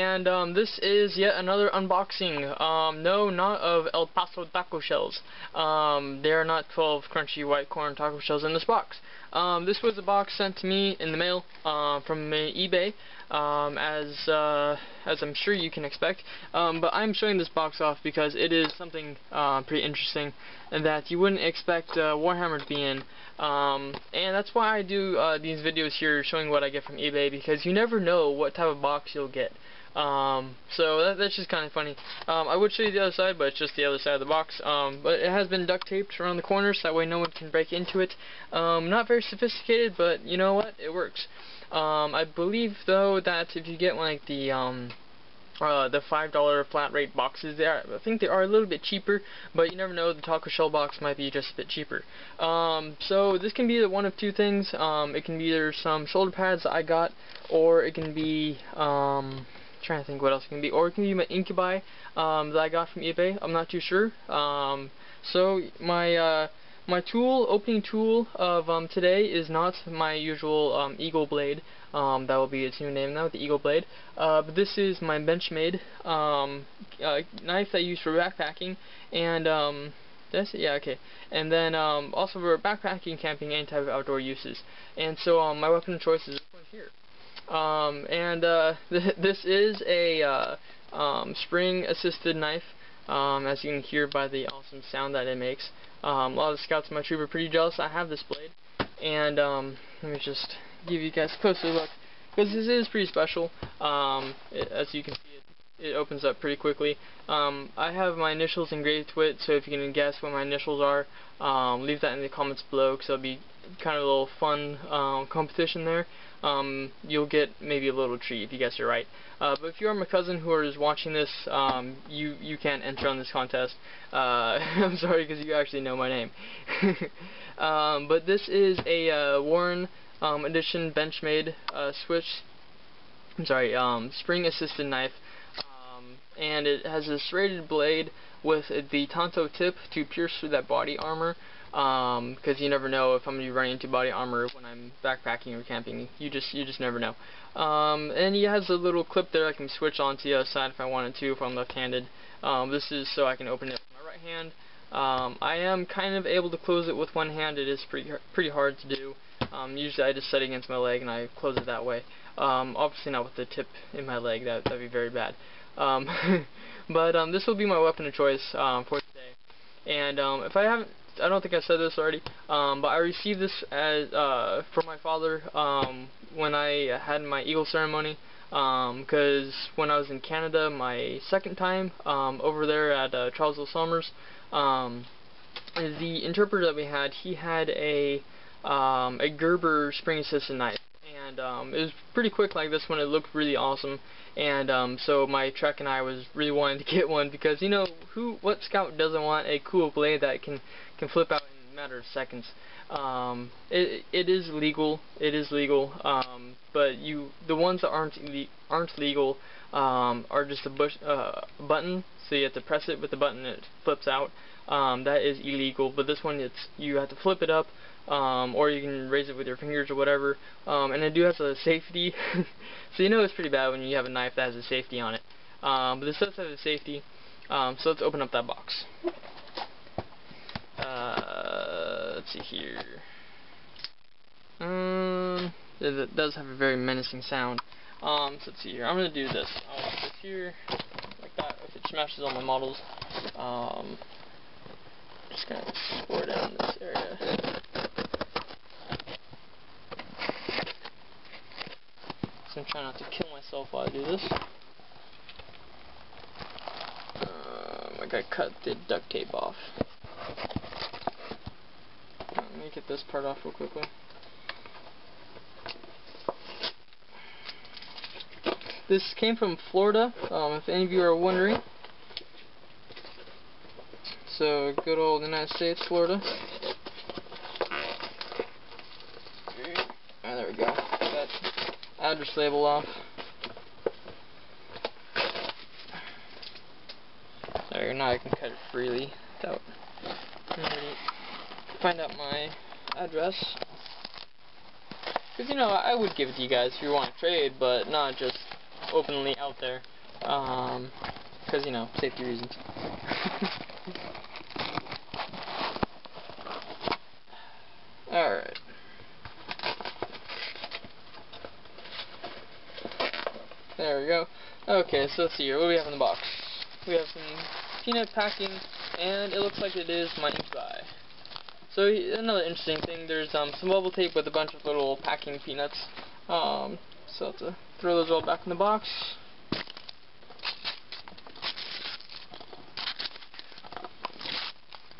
and this is yet another unboxing. No, not of El Paso taco shells. There are not 12 crunchy white corn taco shells in this box. This was a box sent to me in the mail from eBay, as I'm sure you can expect. But I'm showing this box off because it is something pretty interesting and that you wouldn't expect Warhammer to be in. And that's why I do these videos here showing what I get from eBay, because you never know what type of box you'll get. So that's just kind of funny. I would show you the other side, but it's just the other side of the box. But it has been duct taped around the corners, that way no one can break into it. Not very sophisticated, but you know what? It works. I believe though that if you get like the $5 flat rate boxes, I think they are a little bit cheaper, but you never know, the taco shell box might be just a bit cheaper. So this can be one of two things. It can be either some shoulder pads that I got, or it can be trying to think what else it can be, or it can be my incubi that I got from eBay. I'm not too sure. So my opening tool of today is not my usual Eagle Blade. That will be its new name now, the Eagle Blade. But this is my Benchmade knife that I use for backpacking, and that's it, yeah, okay. And then also for backpacking, camping, any type of outdoor uses. And so my weapon of choice is this one here. This is a spring-assisted knife, as you can hear by the awesome sound that it makes. A lot of the scouts in my troop are pretty jealous I have this blade, and let me just give you guys a closer look, because this is pretty special. As you can see, it opens up pretty quickly. I have my initials engraved to it, so if you can guess what my initials are, leave that in the comments below, because it'll be kind of a little fun competition there. You'll get maybe a little treat if you guess it right. But if you are my cousin who is watching this, you can't enter on this contest. I'm sorry, because you actually know my name. But this is a Warren edition Benchmade spring-assisted knife, and it has a serrated blade with the Tonto tip to pierce through that body armor. Because you never know if I'm going to be running into body armor when I'm backpacking or camping. You just never know. And he has a little clip there I can switch on to the other side if I wanted to, if I'm left-handed. This is so I can open it with my right hand. I am kind of able to close it with one hand. It is pretty hard to do. Usually I just set it against my leg and I close it that way. Obviously not with the tip in my leg. That'd be very bad. But this will be my weapon of choice for today. And if I don't think I said this already, but I received this as from my father when I had my Eagle ceremony, because when I was in Canada my second time over there at Charlesville Summers, the interpreter that we had, he had a Gerber spring-assisted knife, and it was pretty quick like this one. It looked really awesome, and so my Trek and I was really wanting to get one, because you know, what scout doesn't want a cool blade that can flip out in a matter of seconds. It is legal, but the ones that aren't legal are just a button, so you have to press it with the button and it flips out. That is illegal, but this one, you have to flip it up, or you can raise it with your fingers or whatever, and it has a safety, so you know it's pretty bad when you have a knife that has a safety on it. But this does have a safety, so let's open up that box. Let's see here. It does have a very menacing sound. So let's see here. I'm gonna do this. I'll put this here, like that. If it smashes on my models, just gonna pour down this area. So I'm trying not to kill myself while I do this. Like I cut the duct tape off. Let me get this part off real quickly. This came from Florida, if any of you are wondering. So, good old United States, Florida. There we go. Got that address label off. There, now I can cut it freely without find out my address. Because, you know, I would give it to you guys if you want to trade, but not just openly out there. because, you know, safety reasons. Alright. There we go. Okay, so let's see here. What do we have in the box? We have some peanut packing, and it looks like it is my ink buy. So another interesting thing, there's some bubble tape with a bunch of little packing peanuts. So I'll have to throw those all back in the box.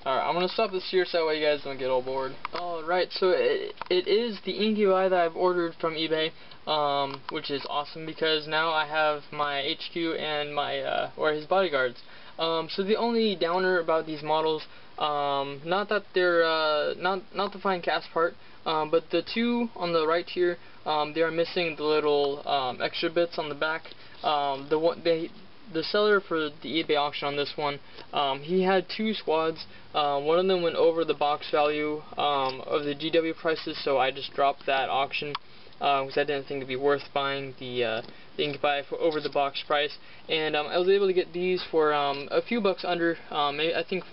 Alright, I'm going to stop this here so that way you guys don't get all bored. Alright, so it is the inky buy that I've ordered from eBay, which is awesome because now I have my HQ and my, or his bodyguards. So the only downer about these models, not that they're, not the fine cast part, but the two on the right here, they are missing the little, extra bits on the back. The seller for the eBay auction on this one, he had two squads. One of them went over the box value of the GW prices, so I just dropped that auction because I didn't think it'd be worth buying the ink buy for over the box price. And I was able to get these for a few bucks under, maybe I think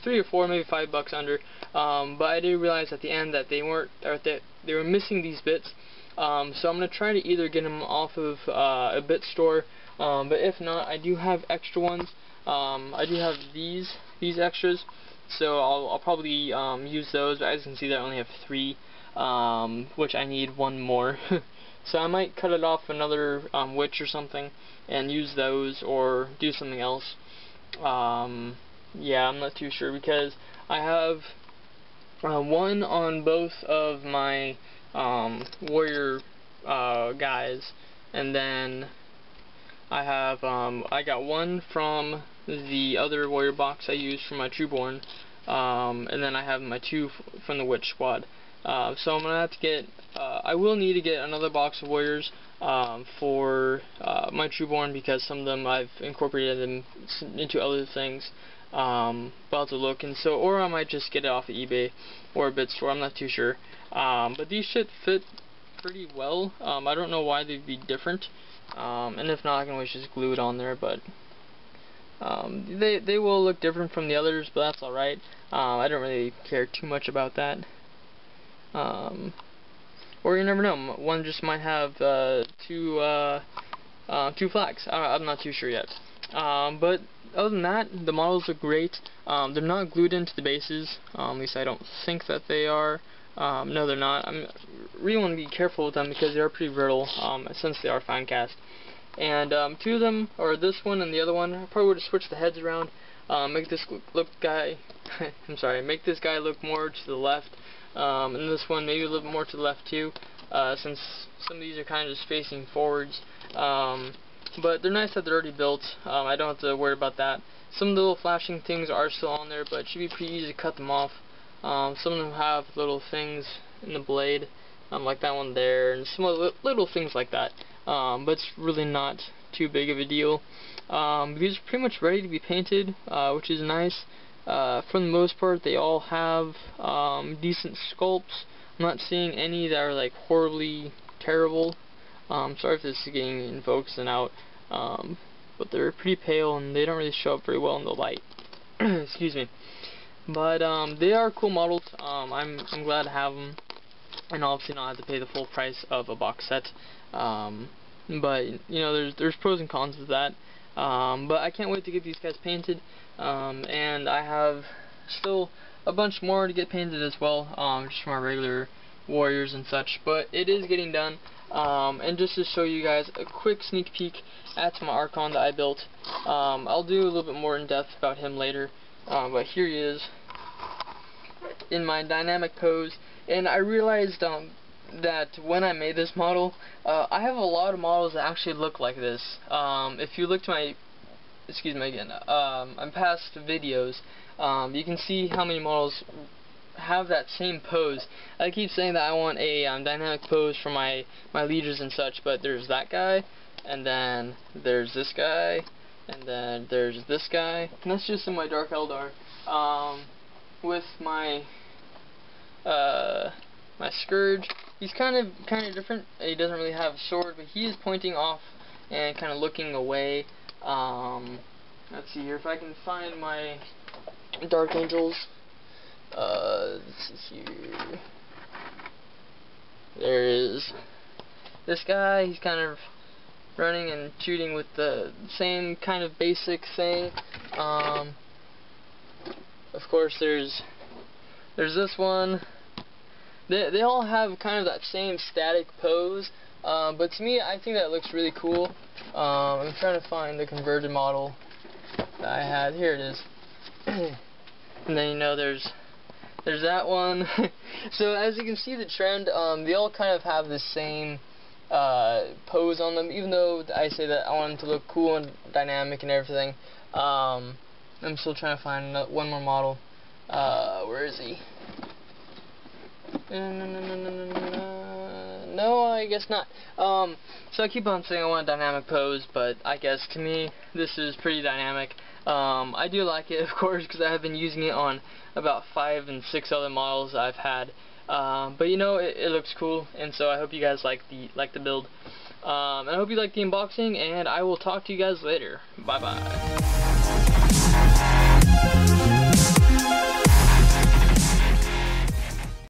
3 or 4, maybe $5 under. But I did realize at the end that they weren't, or that they were missing these bits. So I'm gonna try to either get them off of a bit store. But if not, I do have extra ones. I do have these extras, so I'll probably use those. But as you can see, I only have 3, which I need 1 more. So I might cut it off another witch or something and use those, or do something else. Yeah, I'm not too sure because I have one on both of my warrior guys, and then I have I got one from the other warrior box I used for my Trueborn, and then I have my 2 from the witch squad. So I'm gonna have to get, I will need to get another box of warriors for my Trueborn because some of them I've incorporated them into other things. But I'll have to look, and so, or I might just get it off of eBay or a bit store. I'm not too sure. But these should fit pretty well. I don't know why they'd be different. And if not, I can always just glue it on there, but they will look different from the others, but that's alright. I don't really care too much about that. Or you never know, one just might have 2 flags. I'm not too sure yet. But other than that, the models look great. They're not glued into the bases, at least I don't think that they are. No, they're not. I really want to be careful with them because they are pretty brittle, since they are fine cast. And 2 of them, or this one and the other one, I probably would have switched the heads around. Make this guy look more to the left, and this one maybe a little bit more to the left too, since some of these are kind of just facing forwards. But they're nice that they're already built. I don't have to worry about that. Some of the little flashing things are still on there, but it should be pretty easy to cut them off. Some of them have little things in the blade, like that one there, and some little things like that. But it's really not too big of a deal. These are pretty much ready to be painted, which is nice. For the most part, they all have decent sculpts. I'm not seeing any that are like horribly terrible. Sorry if this is getting in focus and out, but they're pretty pale and they don't really show up very well in the light. Excuse me. But they are cool models. I'm glad to have them, and obviously not have to pay the full price of a box set. But you know, there's pros and cons with that. But I can't wait to get these guys painted. And I have still a bunch more to get painted as well, just for my regular warriors and such. But it is getting done. And just to show you guys a quick sneak peek at my Archon that I built. I'll do a little bit more in depth about him later. But here he is in my dynamic pose, and I realized that when I made this model, I have a lot of models that actually look like this. If you look to my, excuse me again, my past videos, you can see how many models have that same pose. I keep saying that I want a dynamic pose for my leaders and such, but there's that guy, and then there's this guy, and then there's this guy, and that's just in my Dark Eldar. With my my Scourge, he's kind of different. He doesn't really have a sword, but he is pointing off and kind of looking away. Let's see here if I can find my Dark Angels. Let's see here. There is this guy. He's kind of running and shooting with the same kind of basic thing. Of course, there's this one. They all have kind of that same static pose, but to me, I think that looks really cool. I'm trying to find the converted model that I had. Here it is. And then, you know, there's that one. So as you can see the trend, they all kind of have the same pose on them, even though I say that I want them to look cool and dynamic and everything. I'm still trying to find one more model. Where is he? No, I guess not. So I keep on saying I want a dynamic pose, but I guess to me this is pretty dynamic. I do like it, of course, because I have been using it on about 5 and 6 other models I've had. But you know, it looks cool, and so I hope you guys like the build. And I hope you like the unboxing, and I will talk to you guys later. Bye bye.